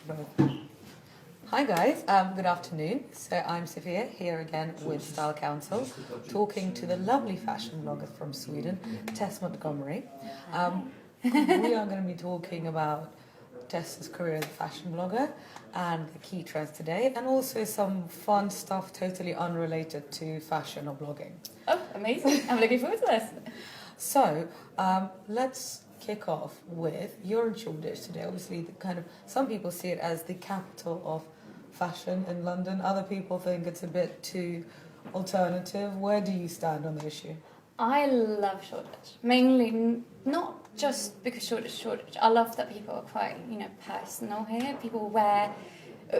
both. Hi guys, good afternoon. So I'm Sophia here again with Style Council, talking to the lovely fashion blogger from Sweden, Tess Montgomery. We are going to be talking about Tess's career as a fashion blogger and the key trends today, and also some fun stuff totally unrelated to fashion or blogging. Oh, amazing. I'm looking forward to this. So let's kick off with, you're in Shoreditch today. Obviously, some people see it as the capital of fashion in London. Other people think it's a bit too alternative. Where do you stand on the issue? I love Shoreditch, mainly not just because Shoreditch. I love that people are quite, personal here. People wear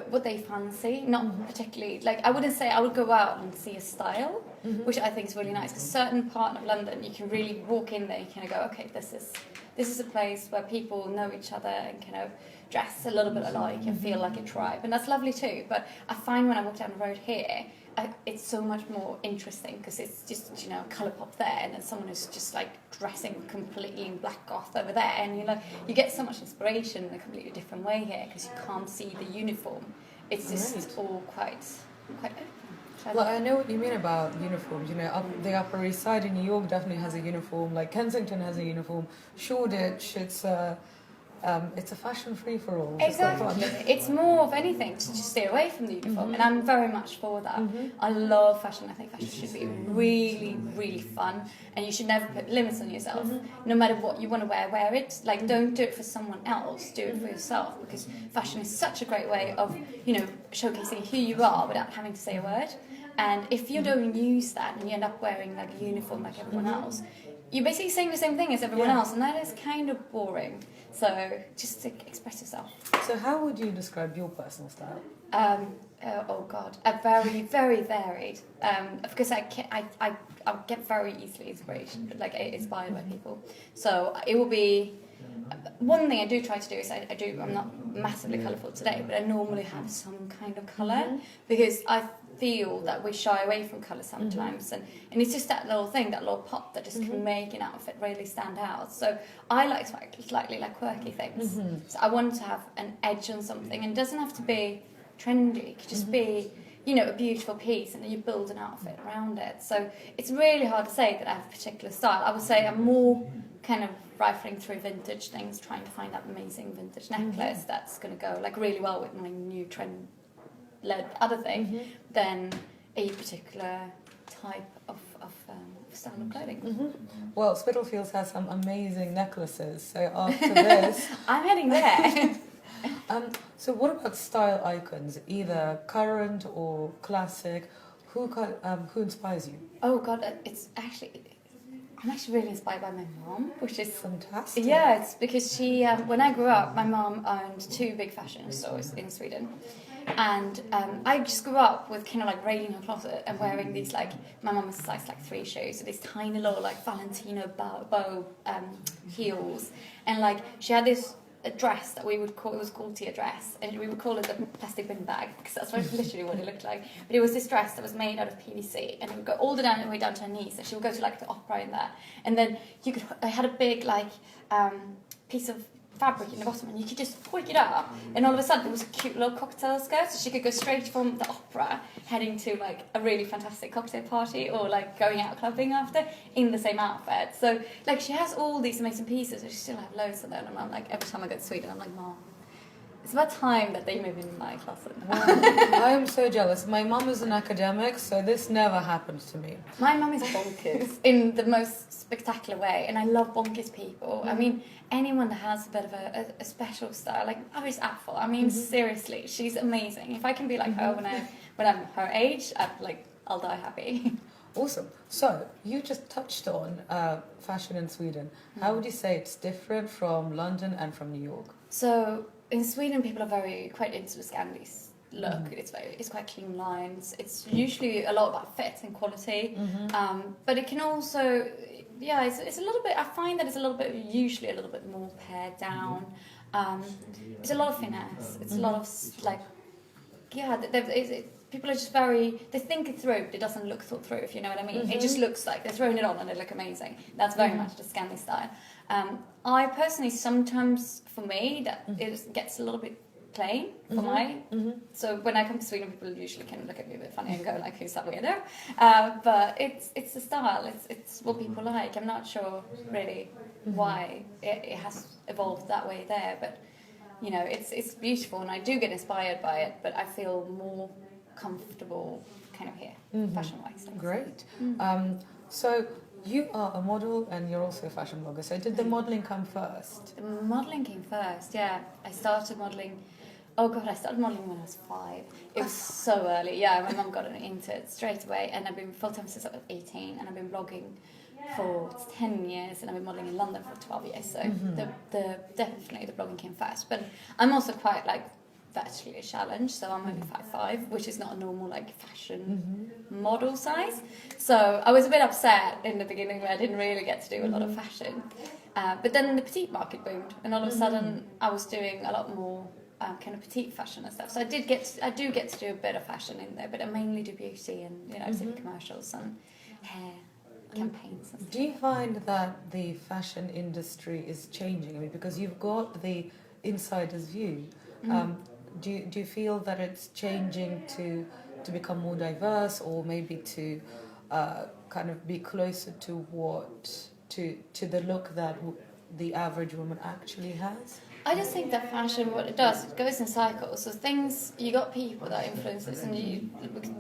what they fancy, not particularly, I wouldn't say I would go out and see a style, which I think is really nice, because certain part of London, you can really walk in there, you kind of go, okay, this is a place where people know each other and kind of dress a little bit alike and feel like a tribe, and that's lovely too. But I find when I walk down the road here, it's so much more interesting because it's just, a colour pop there, and then someone who's just dressing completely in black goth over there, and you get so much inspiration in a completely different way here because you can't see the uniform. It's just all quite open. Well, I know what you mean about uniforms. The Upper East Side in New York definitely has a uniform. Like Kensington has a uniform. Shoreditch, it's a fashion free-for-all. Exactly. It's more of anything to just stay away from the uniform, and I'm very much for that. I love fashion. I think fashion should be really, really fun, and you should never put limits on yourself. No matter what you want to wear it. Don't do it for someone else. Do it for yourself, because fashion is such a great way of, showcasing who you are without having to say a word. And if you don't use that and you end up wearing a uniform like everyone else, you're basically saying the same thing as everyone else, and that is kind of boring. So just to express yourself. So how would you describe your personal style? Very, very varied. Because I get very easily inspired by people. So it will be. One thing I do try to do is I'm not massively colourful today, but I normally have some kind of colour, because I feel that we shy away from colour sometimes, and it's just that little thing, that little pop that just can make an outfit really stand out. So I like slightly quirky things. So I want to have an edge on something, and it doesn't have to be trendy. It could just be, a beautiful piece, and then you build an outfit around it. So it's really hard to say that I have a particular style. I would say I'm more kind of rifling through vintage things, trying to find that amazing vintage necklace that's going to go really well with my new trend-led other thing than a particular type of style of clothing. Well, Spitalfields has some amazing necklaces, so after this... I'm heading there. So what about style icons, either current or classic? Who inspires you? Oh God, I'm actually really inspired by my mom, which is fantastic. Yeah, it's because she, when I grew up, my mom owned 2 big fashion stores in Sweden. And I just grew up with kind of raiding her closet and wearing these, my mum was a size 3 shoes, so these tiny little Valentino bow heels. And she had this a dress that we would call, it was Gaultier dress, and we would call it the plastic bin bag, because that's literally what it looked like. But it was this dress that was made out of PVC, and it would go all the way down to her knees, and she would go to the opera in that. And then I had a big piece of fabric in the bottom, and you could just pick it up, and all of a sudden it was a cute little cocktail skirt, so she could go straight from the opera heading to a really fantastic cocktail party, or going out clubbing after in the same outfit. So she has all these amazing pieces, and she still have loads of them, and I'm every time I go to Sweden, I'm Mom, it's about time that they move in my closet. Wow. I am so jealous. My mum is an academic, so this never happens to me. My mum is bonkers in the most spectacular way, and I love bonkers people. I mean, anyone that has a bit of a special style, Iris Apfel. I mean, seriously, she's amazing. If I can be like her when I'm her age, I'll die happy. Awesome. So you just touched on fashion in Sweden. How would you say it's different from London and from New York? So in Sweden, people are quite into the Scandis look. It's quite clean lines. It's usually a lot about fit and quality, but it can also, it's a little bit. I find that it's usually a little bit more pared down. It's a lot of finesse. It's a lot of people are just they think it through, but it doesn't look thought through, if you know what I mean. It just looks like they're throwing it on and they look amazing. That's very much the Scandi style. I personally, sometimes, for me, that it gets a little bit claim for so when I come to Sweden, people usually kind of look at me a bit funny and go like, who's that weirdo? But it's the style, it's what people like. I'm not sure really why it has evolved that way there, but you know, it's beautiful and I do get inspired by it, but I feel more comfortable kind of here, fashion-wise. Great. So you are a model and you're also a fashion blogger. So did the modelling come first? The modelling came first, yeah. I started modelling, I started modelling when I was 5. It was so early, yeah. My mum got into it straight away, and I've been full-time since I was 18, and I've been blogging for 10 years, and I've been modelling in London for 12 years, so definitely the blogging came first. But I'm also quite like vertically challenged, so I'm only 5'5", which is not a normal like fashion model size. So I was a bit upset in the beginning where I didn't really get to do a lot of fashion. But then the petite market boomed, and all of a sudden I was doing a lot more kind of petite fashion and stuff. So I do get to do a bit of fashion in there, but I mainly do beauty and TV commercials and hair campaigns. And stuff. Do you find that the fashion industry is changing? I mean, because you've got the insider's view. Do you feel that it's changing to become more diverse, or maybe to kind of be closer to the look that the average woman actually has? I just think that fashion, what it does, it goes in cycles. So you got people that are influencers, and you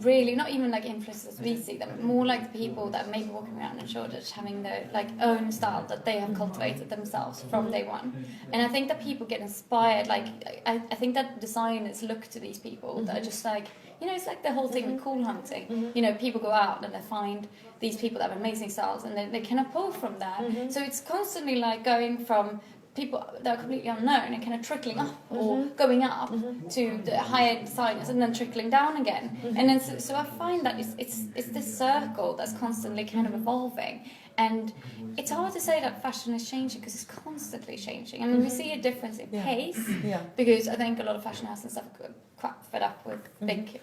really, not even like influencers we see them, more like the people that may be walking around in Shoreditch having their like own style that they have cultivated themselves from day one. And I think that people get inspired, like, I think that designers look to these people that are just like, it's like the whole thing with cool hunting. People go out and they find these people that have amazing styles, and they kind of pull from that. So it's constantly like going from people that are completely unknown and kind of trickling up or going up to the higher designers and then trickling down again. And then so I find that it's this circle that's constantly kind of evolving. And it's hard to say that fashion is changing because it's constantly changing. I mean, we see a difference in pace because I think a lot of fashion houses and stuff are quite fed up with big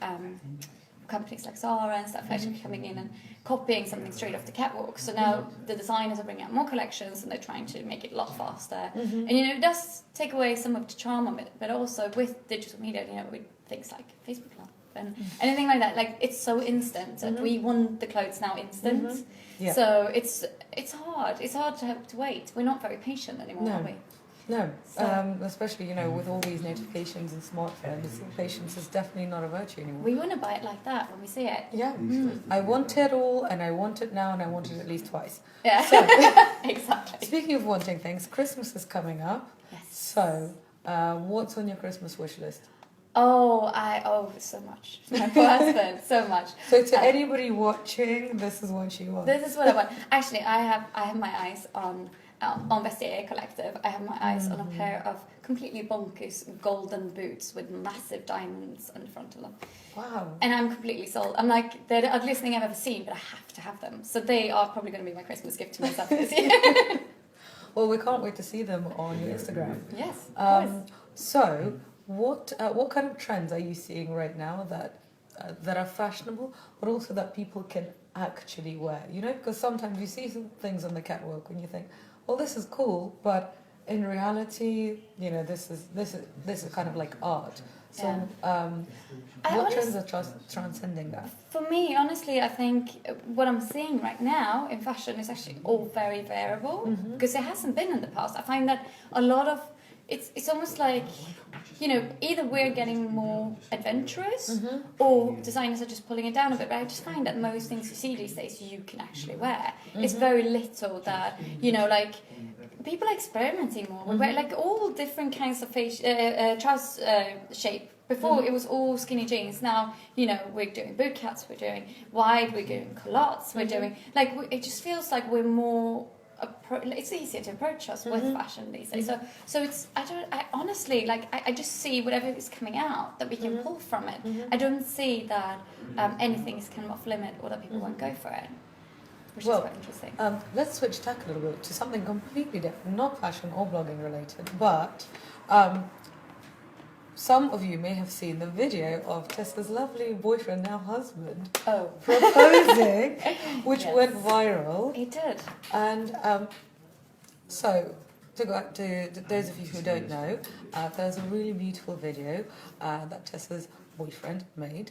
companies like Zara and stuff actually coming in and copying something straight off the catwalk. So now the designers are bringing out more collections and they're trying to make it a lot faster. And it does take away some of the charm of it, but also with digital media, with things like Facebook Live and anything like that, like it's so instant and we want the clothes now instant. So it's hard. It's hard to wait. We're not very patient anymore, are we? No, especially, with all these notifications and smartphones, patience is definitely not a virtue anymore. We want to buy it like that when we see it. Yeah. I want it all, and I want it now, and I want it at least twice. Yeah, so, exactly. Speaking of wanting things, Christmas is coming up. Yes. So, what's on your Christmas wish list? So much. My poor husband, so much. So to anybody watching, this is what you want. This is what I want. Actually, I have my eyes on Vestiaire Collective. I have my eyes on a pair of completely bonkers golden boots with massive diamonds on the front of them. Wow. And I'm completely sold. I'm like, they're the ugliest thing I've ever seen, but I have to have them. So they are probably going to be my Christmas gift to myself this year. Well, we can't wait to see them on your Instagram. Yes. So, what kind of trends are you seeing right now that are fashionable, but also that people can actually wear? Because sometimes you see some things on the catwalk and you think, well, this is cool, but in reality, this is kind of like art. So, what trends are transcending that? For me, honestly, I think what I'm seeing right now in fashion is actually all very variable because it hasn't been in the past. I find that a lot of it's almost like, either we're getting more adventurous or designers are just pulling it down a bit. But I just find that most things you see these days you can actually wear. It's very little that, like, people are experimenting more. We wear like all different kinds of trouser shape. Before it was all skinny jeans. Now, we're doing boot cuts, we're doing wide, we're doing culottes, we're doing, like, it just feels like we're more... it's easier to approach us with fashion these days. So it's I honestly I just see whatever is coming out that we can pull from it. I don't see that anything is kind of off limit or that people won't go for it, which is quite interesting. Let's switch tack a little bit to something completely different, not fashion or blogging related, but some of you may have seen the video of Tessa's lovely boyfriend, now husband, proposing, which went viral. It did. And so, to those of you who don't know, there's a really beautiful video that Tessa's boyfriend made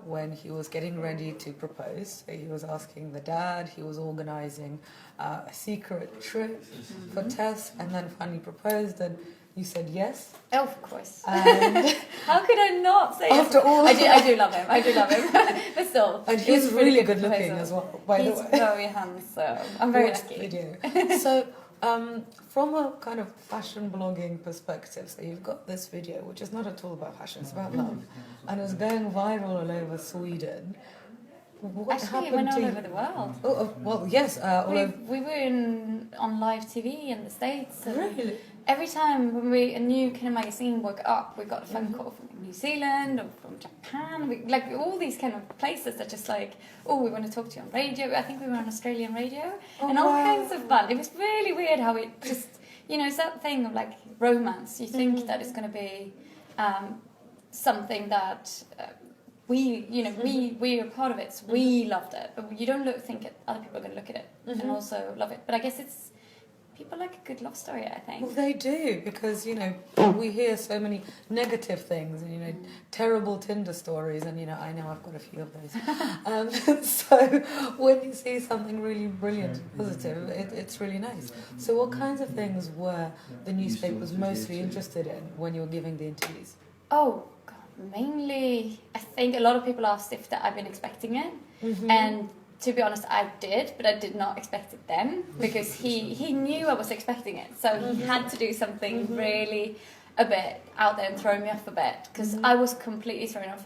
when he was getting ready to propose. So he was asking the dad, he was organising a secret trip for Tess, and then finally proposed, and you said yes. Oh, of course. And how could I not say after yes? all, I do love him. but still, and it he's was really good good looking proposal. as well. By the He's way, very handsome. I'm very watch the lucky. video. So, from a kind of fashion blogging perspective, so you've got this video, which is not at all about fashion; it's about love, and it's going viral all over Sweden. What Actually, it happened went all to over the world. Oh, well, yes. We were on live TV in the States. And Really? every time when a new kind of magazine woke up, we got a phone call from New Zealand or from Japan. Like all these kind of places that just like, oh, we want to talk to you on radio. I think we were on Australian radio and all kinds of fun. It was really weird how it just, it's that thing of like romance. You think that it's going to be something that we're a part of it, so we loved it, but you don't think other people are going to look at it and also love it. But I guess people like a good love story, I think. Well, they do, because we hear so many negative things, and terrible Tinder stories, and I know I've got a few of those. So when you see something really brilliant and positive, it's really nice. So what kinds of things were the newspapers mostly interested in when you were giving the interviews? Oh, God, mainly, I think a lot of people asked if I've been expecting it, and to be honest, I did, but I did not expect it then, because he knew I was expecting it, so he had to do something really a bit out there and throw me off a bit, because I was completely thrown off.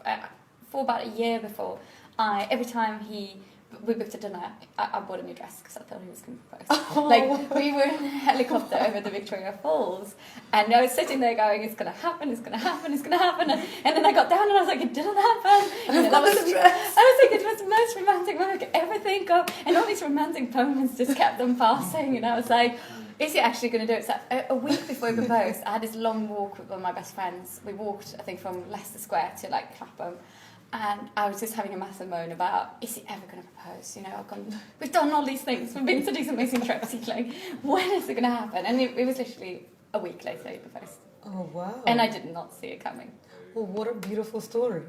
For about a year before, every time we booked a dinner, I bought a new dress because I thought he was going to propose. Like, we were in a helicopter over the Victoria Falls, and I was sitting there going, it's going to happen, it's going to happen, it's going to happen. And then I got down and I was like, it didn't happen. And then I was like, it was the most romantic moment I could ever think of. And all these romantic moments just kept on passing. And I was like, is he actually going to do it? So a week before he proposed, I had this long walk with one of my best friends. We walked, I think, from Leicester Square to like Clapham. And I was just having a massive moan about, is he ever going to propose? We've done all these things. We've been to these amazing trips. He's like, when is it going to happen? And it was literally a week later he proposed. Oh, wow. And I did not see it coming. Well, what a beautiful story.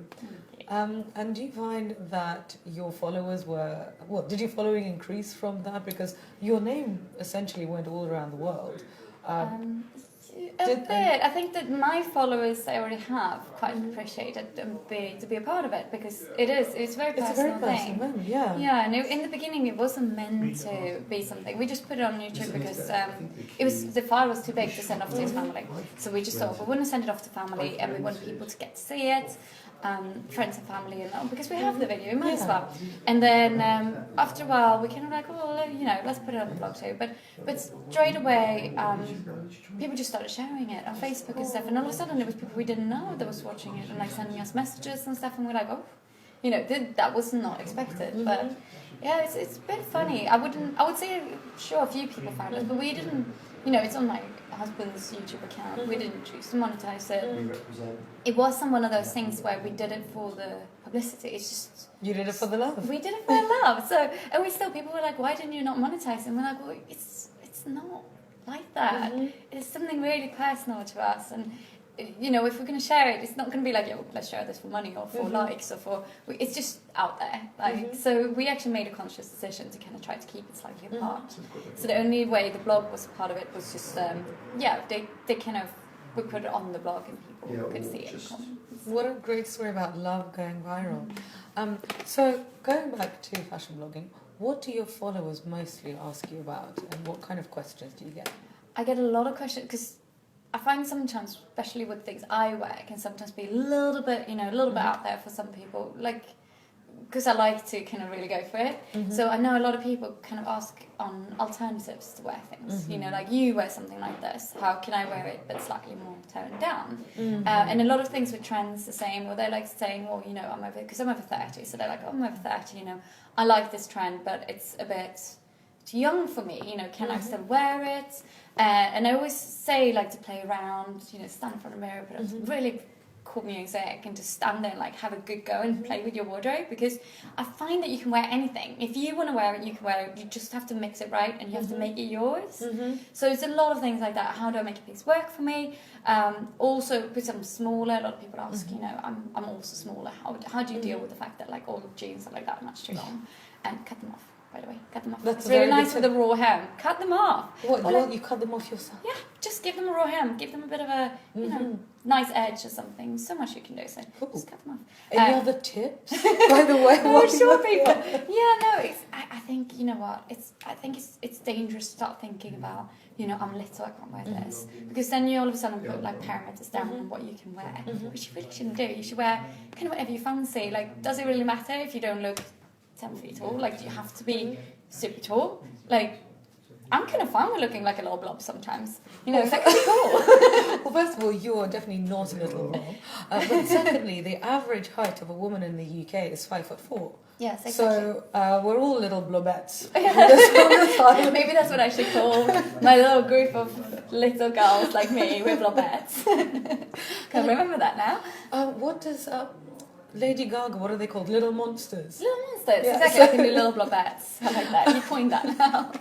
And do you find that your followers did your following increase from that? Because your name essentially went all around the world. A bit. I think that my followers I already have quite appreciated to be a part of it, because it's very personal. It's a very personal moment, yeah. Yeah, and in the beginning it wasn't meant to be something. We just put it on YouTube because the file was too big to send off to his family. So we just thought we wouldn't send it off to family, and we want people to get to see it. Friends and family, and all, because we have the video, we might as well. And then after a while, we kind of like, let's put it on the blog too. But straight away, people just started sharing it on Facebook and stuff. And all of a sudden, there was people we didn't know that was watching it and like sending us messages and stuff. And we're like, that was not expected. But yeah, it's a bit funny. I would say, sure, a few people found it, but we didn't. It's on my husband's YouTube account. We didn't choose to monetize it. It wasn't one of those things where we did it for the publicity. It's just... You did it for the love. We did it for the love. So, and people were like, why didn't you not monetize it? And we're like, well, it's not like that. It's something really personal to us. And, if we're going to share it, it's not going to be like, let's share this for money or for likes or for... It's just out there. So we actually made a conscious decision to kind of try to keep it slightly apart. So the only way the blog was part of it was just, they kind of... We put it on the blog and people could see it. What a great story about love going viral. So going back to fashion blogging, what do your followers mostly ask you about, and what kind of questions do you get? I get a lot of questions because I find sometimes, especially with things I wear, it can sometimes be a little bit out there for some people, like, because I like to kind of really go for it. So I know a lot of people kind of ask on alternatives to wear things. Like, you wear something like this, how can I wear it but slightly more toned down? And a lot of things with trends the same, or they like saying, well, I'm over 30, so they're like, I'm over 30, I like this trend, but it's a bit too young for me, can I still wear it? And I always say, like, to play around, stand in front of the mirror, put on some really cool music and just stand there and like have a good go and play with your wardrobe, because I find that you can wear anything. If you want to wear it, you can wear it. You just have to mix it right and you have to make it yours. So it's a lot of things like that. How do I make a piece work for me? Also, because I'm smaller, a lot of people ask, you know, I'm also smaller. How do you deal with the fact that like all the jeans are like that much too long? And cut them off. By the way, cut them off. That's it's really nice with a raw hem. Cut them off. What you cut them off yourself? Yeah, just give them a raw hem. Give them a bit of a, you know, nice edge or something. So much you can do. So just cut them off. Any other tips? By the way, I'm sure people. Yeah, no. I think, you know what? I think it's dangerous to start thinking about, you know, I'm little, I can't wear this, because then you all of a sudden put like parameters down on what you can wear, which you really shouldn't do. You should wear kind of whatever you fancy. Like, does it really matter if you don't look 10 feet tall? Like, do you have to be super tall? Like, I'm kind of fine with looking like a little blob sometimes. You know, it's like, oh, cool. Well, first of all, you're definitely not a little blob. But secondly, the average height of a woman in the UK is 5'4". Yes, exactly. So we're all little blobettes. Maybe that's what I should call my little group of little girls like me. We're blobettes. Can't remember that now. What does Lady Gaga, what are they called? Little monsters. Little monsters, Yeah, exactly. I can do little blobettes. I like that. You coined that now.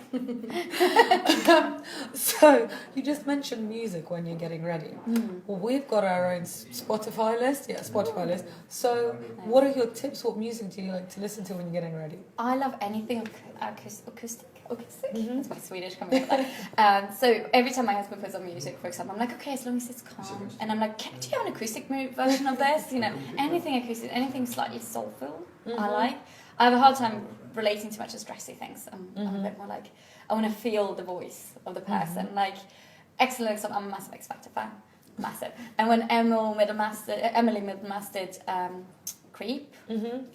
So you just mentioned music when you're getting ready. Well, we've got our own Spotify list. Yeah, Spotify list. So what are your tips? What music do you like to listen to when you're getting ready? I love anything acoustic. That's my Swedish coming out. So every time my husband puts on music, for example, I'm like, okay, as long as it's calm. And I'm like, do you have an acoustic version of this? You know, anything acoustic, anything slightly soulful, I like. I have a hard time relating too much to stressy things. I'm a bit more like, I want to feel the voice of the person. Like, excellent. I'm a massive X Factor fan. Massive. And when Emily Middlemastered Creep,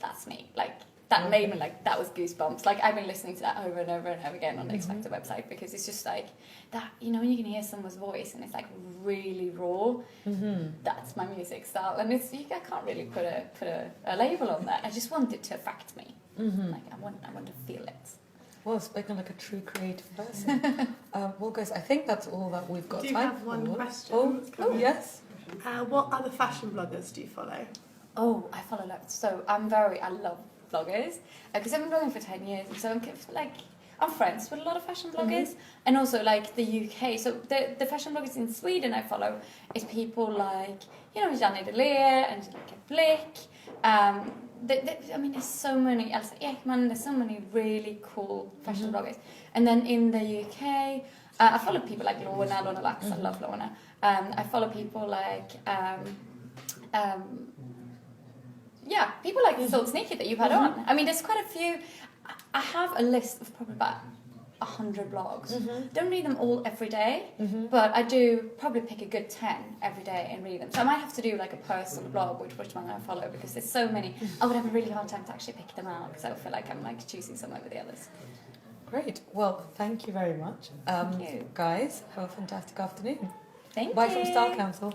that's me. Like, that made me like, that was goosebumps. Like, I've been listening to that over and over and over again on the X Factor website, because it's just like that, you know, when you can hear someone's voice and it's like really raw, that's my music style. And it's, I can't really put a label on that. I just want it to affect me. Like, I want to feel it. Well, speaking like a true creative person. Well, guys, I think that's all that we've got Do you time have one for. question? Oh, yes. What other fashion bloggers do you follow? Oh, I follow loads. So I love bloggers, because I've been blogging for 10 years, and so I'm friends with a lot of fashion bloggers, and also like the UK. So the fashion bloggers in Sweden I follow is people like, you know, Janne Deler and Blick. I mean, there's so many, Elsa Ekman, there's so many really cool fashion bloggers. And then in the UK, I follow people like Lorna Lux, I love Lorna. I follow people like, people like Salt Sneaky that you've had on. I mean, there's quite a few. I have a list of probably about 100 blogs. Don't read them all every day, but I do probably pick a good 10 every day and read them. So I might have to do like a personal blog, which one I follow, because there's so many. I would have a really hard time to actually pick them out, because I feel like I'm like choosing some over the others. Great. Well, thank you very much. Thank you. Guys, have a fantastic afternoon. Thank you. Bye from Style Council.